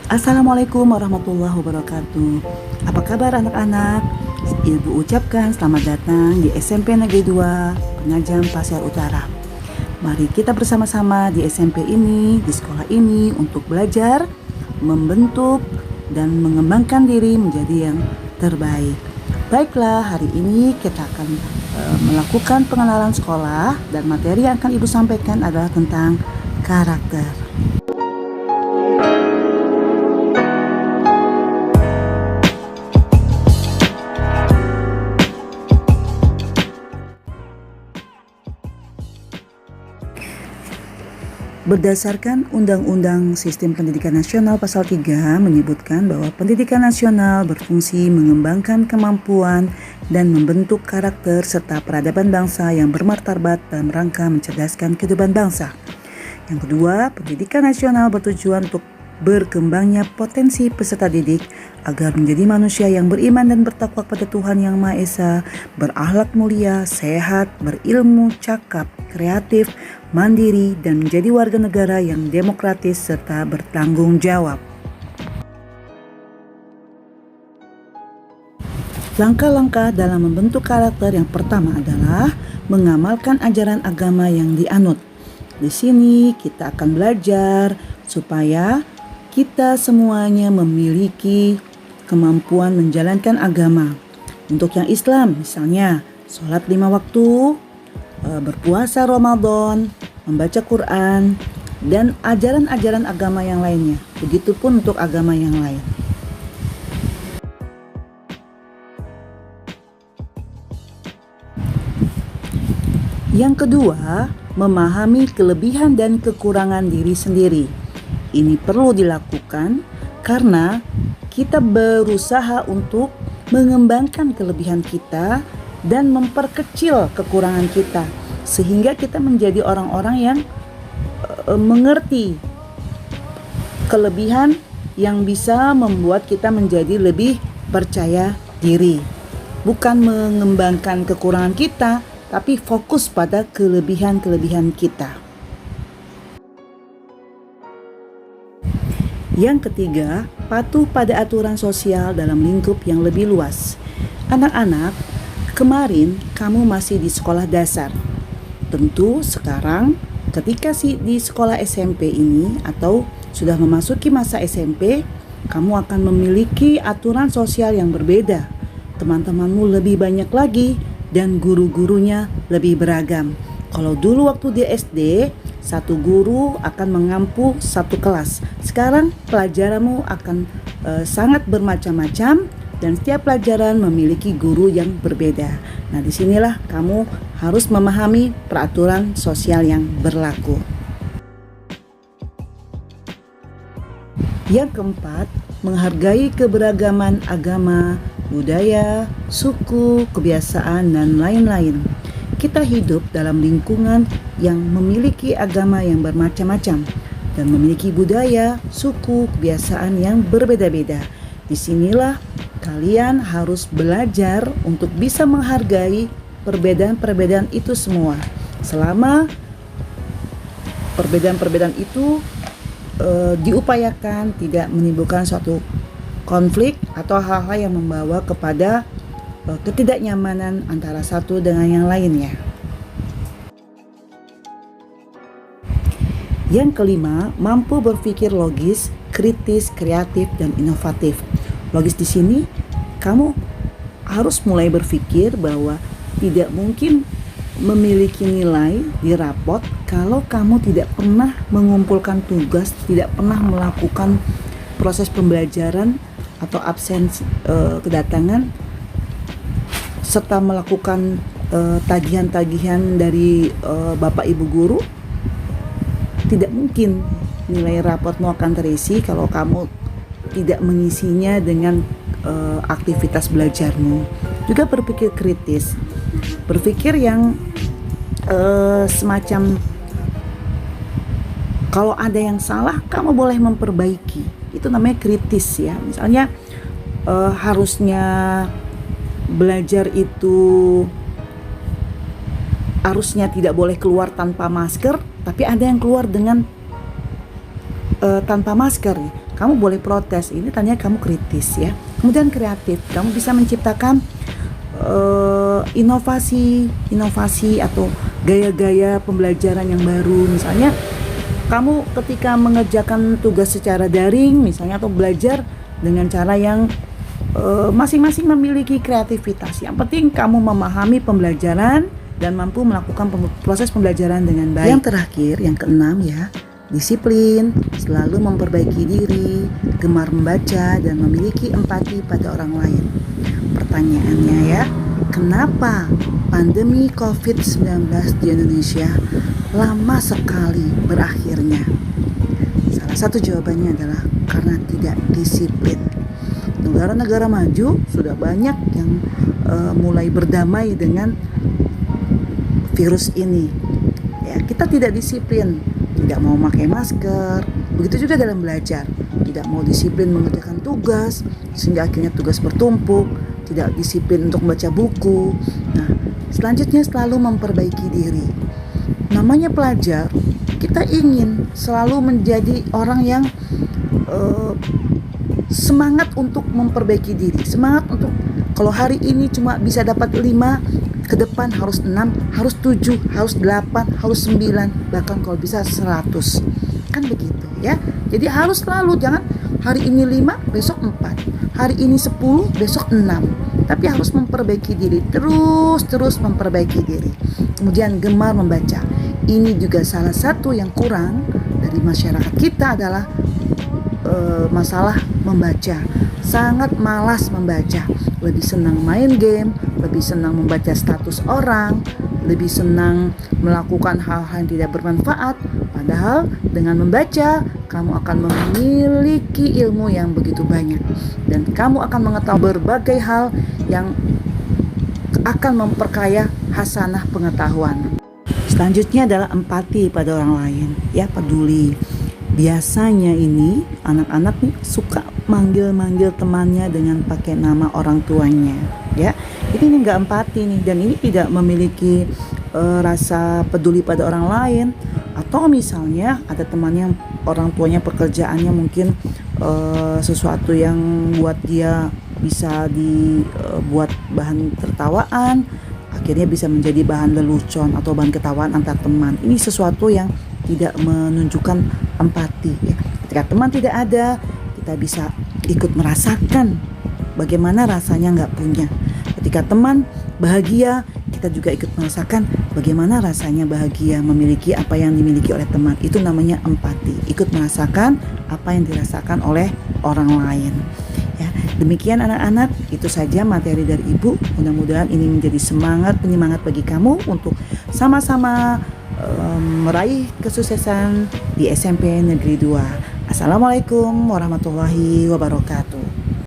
Assalamualaikum warahmatullahi wabarakatuh. Apa kabar anak-anak? Ibu ucapkan selamat datang di SMP Negeri 2 Penajam Pasir Utara. Mari kita bersama-sama di SMP ini, di sekolah ini untuk belajar, membentuk, dan mengembangkan diri menjadi yang terbaik. Baiklah, hari ini kita akan melakukan pengenalan sekolah dan materi yang akan Ibu sampaikan adalah tentang karakter. Berdasarkan Undang-Undang Sistem Pendidikan Nasional Pasal 3 menyebutkan bahwa pendidikan nasional berfungsi mengembangkan kemampuan dan membentuk karakter serta peradaban bangsa yang bermartabat dalam rangka mencerdaskan kehidupan bangsa. Yang kedua, pendidikan nasional bertujuan untuk berkembangnya potensi peserta didik agar menjadi manusia yang beriman dan bertakwa kepada Tuhan Yang Maha Esa, berakhlak mulia, sehat, berilmu, cakap, kreatif, mandiri, dan menjadi warga negara yang demokratis serta bertanggung jawab. Langkah-langkah dalam membentuk karakter yang pertama adalah mengamalkan ajaran agama yang dianut. Di sini kita akan belajar supaya kita semuanya memiliki kemampuan menjalankan agama. Untuk yang Islam misalnya sholat 5 waktu, berpuasa Ramadan, membaca Quran, dan ajaran-ajaran agama yang lainnya. Begitupun untuk agama yang lain. Yang kedua, memahami kelebihan dan kekurangan diri sendiri. Ini perlu dilakukan karena kita berusaha untuk mengembangkan kelebihan kita dan memperkecil kekurangan kita, sehingga kita menjadi orang-orang yang mengerti kelebihan yang bisa membuat kita menjadi lebih percaya diri. Bukan mengembangkan kekurangan kita, tapi fokus pada kelebihan-kelebihan kita. Yang ketiga, patuh pada aturan sosial dalam lingkup yang lebih luas. Anak-anak, kemarin kamu masih di sekolah dasar. Tentu sekarang ketika di sekolah SMP ini atau sudah memasuki masa SMP, kamu akan memiliki aturan sosial yang berbeda. Teman-temanmu lebih banyak lagi dan guru-gurunya lebih beragam. Kalau dulu waktu di SD, satu guru akan mengampu satu kelas. Sekarang pelajaranmu akan sangat bermacam-macam dan setiap pelajaran memiliki guru yang berbeda. Nah, disinilah kamu harus memahami peraturan sosial yang berlaku. Yang keempat, menghargai keberagaman agama, budaya, suku, kebiasaan, dan lain-lain. Kita hidup dalam lingkungan yang memiliki agama yang bermacam-macam dan memiliki budaya, suku, kebiasaan yang berbeda-beda. Disinilah kalian harus belajar untuk bisa menghargai perbedaan-perbedaan itu semua. Selama perbedaan-perbedaan itu diupayakan tidak menimbulkan suatu konflik atau hal-hal yang membawa kepada ketidaknyamanan antara satu dengan yang lainnya. Yang kelima, mampu berpikir logis, kritis, kreatif, dan inovatif. Logis di sini, kamu harus mulai berpikir bahwa tidak mungkin memiliki nilai di rapot kalau kamu tidak pernah mengumpulkan tugas, tidak pernah melakukan proses pembelajaran atau absen kedatangan, serta melakukan tagihan-tagihan dari Bapak Ibu guru. Tidak mungkin nilai raportmu akan terisi kalau kamu tidak mengisinya dengan aktivitas belajarmu. Juga berpikir kritis, berpikir yang semacam kalau ada yang salah kamu boleh memperbaiki. Itu namanya kritis ya. Misalnya harusnya belajar itu harusnya tidak boleh keluar tanpa masker, tapi ada yang keluar dengan tanpa masker. kamu boleh protes. Ini tandanya kamu kritis ya. Kemudian kreatif, kamu bisa menciptakan inovasi atau gaya-gaya pembelajaran yang baru. Misalnya kamu ketika mengerjakan tugas secara daring misalnya, atau belajar dengan cara yang masing-masing memiliki kreativitas. Yang penting kamu memahami pembelajaran dan mampu melakukan proses pembelajaran dengan baik. Yang terakhir, yang keenam ya, disiplin, selalu memperbaiki diri, gemar membaca, dan memiliki empati pada orang lain. Pertanyaannya ya, kenapa pandemi COVID-19 di Indonesia lama sekali berakhirnya? Salah satu jawabannya adalah karena tidak disiplin. Negara-negara maju sudah banyak yang mulai berdamai dengan virus ini. Ya, kita tidak disiplin, tidak mau pakai masker. Begitu juga dalam belajar, tidak mau disiplin mengerjakan tugas, sehingga akhirnya tugas bertumpuk. Tidak disiplin untuk membaca buku. Nah, selanjutnya selalu memperbaiki diri. Namanya pelajar, kita ingin selalu menjadi orang yang semangat untuk memperbaiki diri, semangat untuk kalau hari ini cuma bisa dapat 5, ke depan harus 6, harus 7, harus 8, harus 9, bahkan kalau bisa 100. Kan begitu ya. Jadi harus selalu, jangan hari ini 5, besok 4, hari ini 10, besok 6. Tapi harus memperbaiki diri, terus memperbaiki diri. Kemudian gemar membaca. Ini juga salah satu yang kurang dari masyarakat kita adalah masalah membaca. Sangat malas membaca, lebih senang main game, lebih senang membaca status orang, lebih senang melakukan hal-hal yang tidak bermanfaat. Padahal dengan membaca, kamu akan memiliki ilmu yang begitu banyak, dan kamu akan mengetahui berbagai hal yang akan memperkaya hasanah pengetahuan. Selanjutnya adalah empati pada orang lain, ya, peduli. Biasanya ini anak-anak nih suka manggil-manggil temannya dengan pakai nama orang tuanya, ya. Ini nggak empati nih, dan ini tidak memiliki rasa peduli pada orang lain. Atau misalnya ada teman yang orang tuanya pekerjaannya mungkin sesuatu yang buat dia bisa dibuat bahan tertawaan, akhirnya bisa menjadi bahan lelucon atau bahan ketawaan antar teman. Ini sesuatu yang tidak menunjukkan empati ya. Ketika teman tidak ada, kita bisa ikut merasakan bagaimana rasanya nggak punya. Ketika teman bahagia, kita juga ikut merasakan bagaimana rasanya bahagia memiliki apa yang dimiliki oleh teman. Itu namanya empati, ikut merasakan apa yang dirasakan oleh orang lain ya. Demikian anak-anak, itu saja materi dari Ibu. Mudah-mudahan ini menjadi penyemangat bagi kamu untuk sama-sama meraih kesuksesan di SMP Negeri 2. Assalamualaikum warahmatullahi wabarakatuh.